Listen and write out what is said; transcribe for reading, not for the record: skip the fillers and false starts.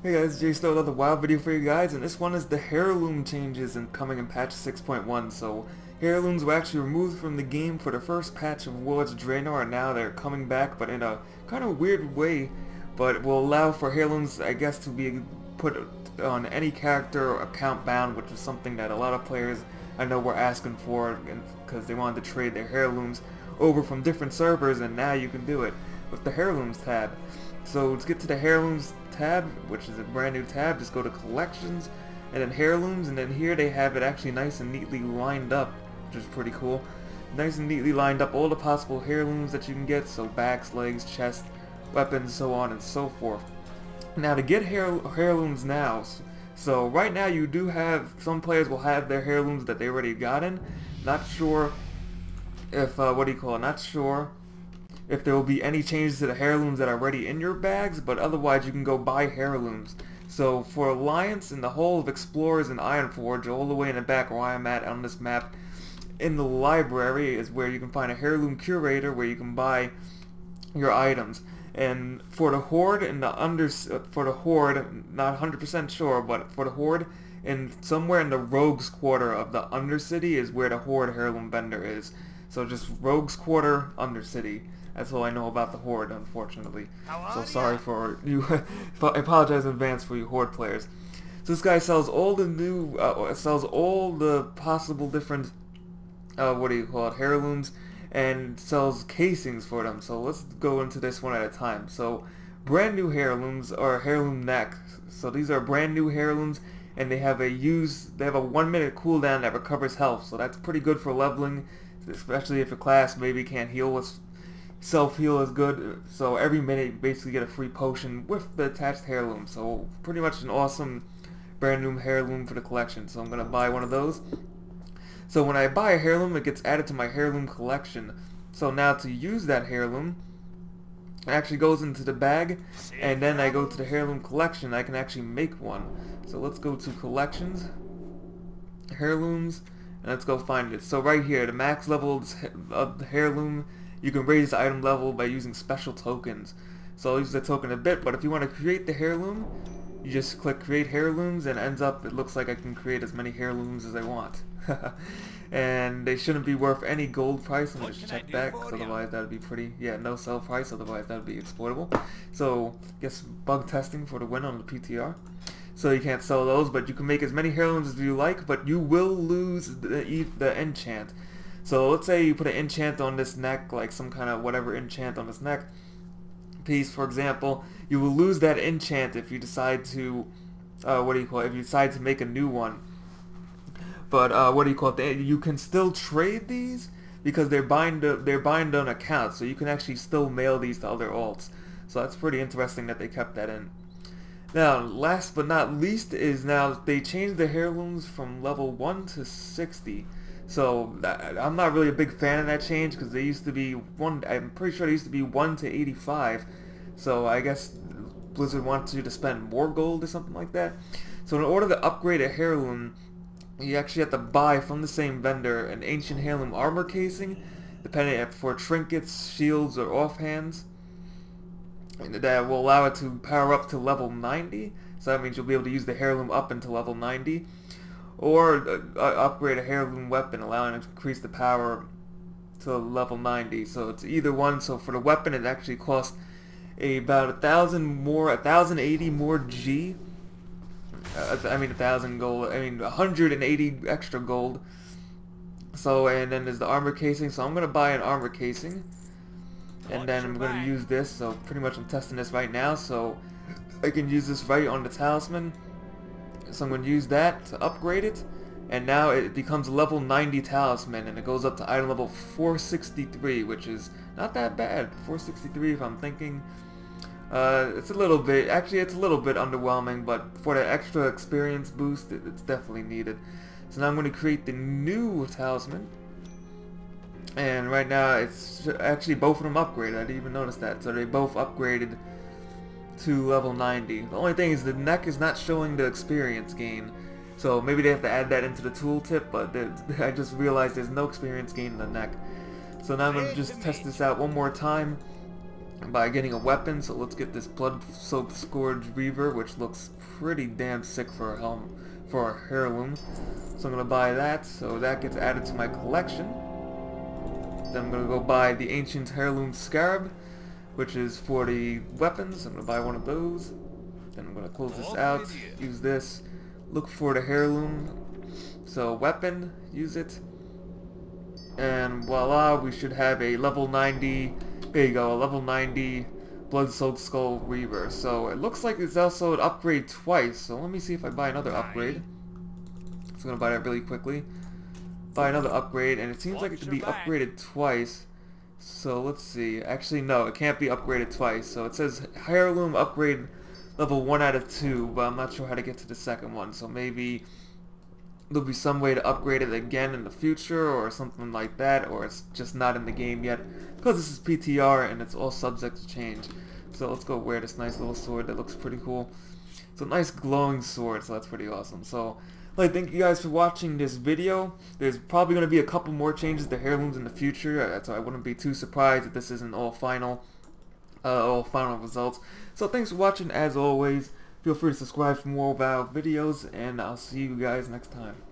Hey guys, Jsnow, another WoW video for you guys, and this one is the heirloom changes coming in patch 6.1. So, heirlooms were actually removed from the game for the first patch of WoD's Draenor, and now they're coming back, but in a kind of weird way. But will allow for heirlooms, I guess, to be put on any character or account bound, which is something that a lot of players I know were asking for, because they wanted to trade their heirlooms over from different servers, and now you can do it with the heirlooms tab. So let's get to the heirlooms tab, which is a brand new tab. Just go to collections and then heirlooms, and then here they have it actually nice and neatly lined up, which is pretty cool. Nice and neatly lined up all the possible heirlooms that you can get, so backs, legs, chest, weapons, so on and so forth. Now to get heirlooms now, so right now you do have, some players will have their heirlooms that they already gotten. Not sure if, not sure if there will be any changes to the heirlooms that are already in your bags, but otherwise you can go buy heirlooms. So for Alliance and the whole of Explorers and Ironforge, all the way in the back where I'm at on this map, in the library is where you can find a heirloom curator where you can buy your items. And for the Horde and for the Horde, not 100% sure, but for the Horde, and somewhere in the Rogues Quarter of the Undercity is where the Horde heirloom vendor is. So just Rogues Quarter, Undercity. That's all I know about the Horde, unfortunately. So sorry for you. I apologize in advance for you Horde players. So this guy sells all the new, sells all the possible different, heirlooms, and sells casings for them. So let's go into this one at a time. So brand new heirlooms are heirloom neck. So these are brand new heirlooms, and they have a 1 minute cooldown that recovers health. So that's pretty good for leveling, especially if a class maybe can't heal with. Self-heal is good, so every minute you basically get a free potion with the attached heirloom. So pretty much an awesome brand new heirloom for the collection. So I'm going to buy one of those. So when I buy a heirloom, it gets added to my heirloom collection. So now to use that heirloom, it actually goes into the bag, and then I go to the heirloom collection. I can actually make one. So let's go to collections, heirlooms, and let's go find it. So right here, the max level of the heirloom, you can raise the item level by using special tokens. So I'll use the token a bit, but if you want to create the heirloom, you just click create heirlooms, and it looks like I can create as many heirlooms as I want. And they shouldn't be worth any gold price. I'm just check back, because otherwise that would be no sell price, otherwise that would be exploitable. So guess bug testing for the win on the PTR. So you can't sell those, but you can make as many heirlooms as you like, but you will lose the enchant. So let's say you put an enchant on this neck, like some kind of whatever enchant on this neck piece, for example. You will lose that enchant if you decide to, if you decide to make a new one. But you can still trade these because they're bind on account, so you can actually still mail these to other alts. So that's pretty interesting that they kept that in. Now, last but not least is now they changed the heirlooms from level 1 to 60. So I'm not really a big fan of that change because they used to be I'm pretty sure they used to be 1 to 85. So I guess Blizzard wants you to spend more gold or something like that. So in order to upgrade a heirloom, you actually have to buy from the same vendor an ancient heirloom armor casing, depending for trinkets, shields, or offhands. And that will allow it to power up to level 90. So that means you'll be able to use the heirloom up until level 90. Or upgrade a heirloom weapon, allowing it to increase the power to level 90. So it's either one. So for the weapon, it actually costs about 1,080 more G. 1,000 gold. 180 extra gold. So, and then there's the armor casing. So I'm gonna buy an armor casing, and then I'm gonna use this. So pretty much I'm testing this right now. So I can use this right on the talisman. So I'm going to use that to upgrade it, and now it becomes a level 90 talisman, and it goes up to item level 463, which is not that bad. 463 if I'm thinking. It's a little bit underwhelming, but for that extra experience boost, it's definitely needed. So now I'm going to create the new talisman, and right now it's actually both of them upgraded. I didn't even notice that. So they both upgraded to level 90. The only thing is the neck is not showing the experience gain, so maybe they have to add that into the tooltip, but I just realized there's no experience gain in the neck. So now I'm going to just test this out one more time, by getting a weapon. So let's get this Blood-Soaked Scourge Reaver, which looks pretty damn sick for a helmet, for a heirloom. So I'm gonna buy that, so that gets added to my collection. Then I'm gonna go buy the Ancient Heirloom Scarab, which is for the weapons. I'm gonna buy one of those. Then I'm gonna close this out, use this, look for the heirloom. So weapon, use it. And voila, we should have a level 90, there you go, a level 90 Blood-Soaked Skull Reaver. So it looks like it's also an upgrade twice, so let me see if I buy another upgrade. So I'm going to buy that really quickly. Buy another upgrade, and it seems like it can be upgraded twice. So let's see, actually no, it can't be upgraded twice. So it says Heirloom upgrade level 1 out of 2, but I'm not sure how to get to the second one. So maybe there'll be some way to upgrade it again in the future or something like that, or it's just not in the game yet because this is PTR and it's all subject to change. So let's go wear this nice little sword that looks pretty cool. It's a nice glowing sword, so that's pretty awesome. So thank you guys for watching this video. There's probably going to be a couple more changes to heirlooms in the future, so I wouldn't be too surprised if this isn't all final results. So thanks for watching as always. Feel free to subscribe for more WoW videos, and I'll see you guys next time.